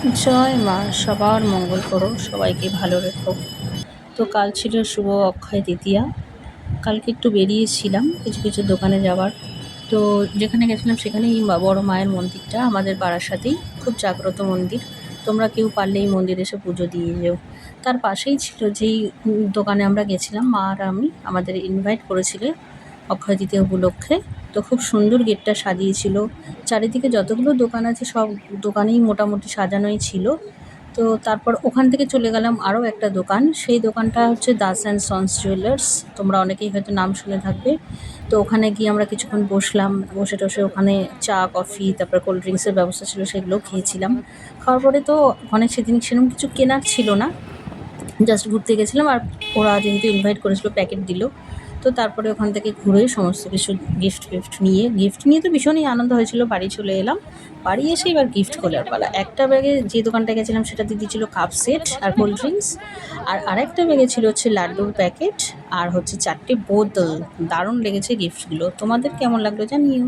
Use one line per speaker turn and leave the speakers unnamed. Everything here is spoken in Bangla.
জয় মা, সবার মঙ্গল করো, সবাইকে ভালো রেখো। তো কাল ছিল শুভ অক্ষয় তৃতীয়া। কালকে একটু বেরিয়েছিলাম কিছু কিছু দোকানে যাওয়ার। তো যেখানে গেছিলাম সেখানেই বড় মায়ের মন্দিরটা আমাদের পাড়ার সাথেই, খুব জাগ্রত মন্দির। তোমরা কেউ পারলে এই মন্দিরে এসে পুজো দিয়ে যেও। তার পাশেই ছিল যেই দোকানে আমরা গেছিলাম, মা আর আমি, আমাদের ইনভাইট করেছিল অক্ষয় তৃতীয়া উপলক্ষে। তো খুব সুন্দর গেটটা সাজিয়েছিল, চারিদিকে যতগুলো দোকান আছে সব দোকানেই মোটামুটি সাজানোই ছিল। তো তারপর ওখান থেকে চলে গেলাম আরও একটা দোকান, সেই দোকানটা হচ্ছে দাস অ্যান্ড সন্স জুয়েলার্স। তোমরা অনেকেই হয়তো নাম শুনে থাকবে। তো ওখানে গিয়ে আমরা কিছুক্ষণ বসলাম, বসে টসে ওখানে চা কফি তারপর কোল্ড ড্রিঙ্কসের ব্যবস্থা ছিল, সেগুলোও খেয়েছিলাম। খাওয়ার পরে তো ওখানে সেদিন সেরকম কিছু কেনার ছিল না, জাস্ট ঘুরতে গেছিলাম। আর ওরা যেহেতু ইনভাইট করেছিল প্যাকেট দিল। তো তারপরে ওখান থেকে ঘুরে সমস্ত কিছু গিফট নিয়ে তো ভীষণই আনন্দ হয়েছিল। বাড়ি চলে এলাম, বাড়ি এসে এবার গিফট খোলার পালা। একটা ব্যাগে যে দোকানটা গেছিলাম সেটাতে দিয়েছিল কাপ সেট আর কোল্ড ড্রিঙ্কস, আর আরেকটা ব্যাগে ছিল হচ্ছে লাড্ডুর প্যাকেট আর হচ্ছে 4টে বোতল। দারুণ লেগেছে গিফটগুলো। তোমাদের কেমন লাগলো জানিও।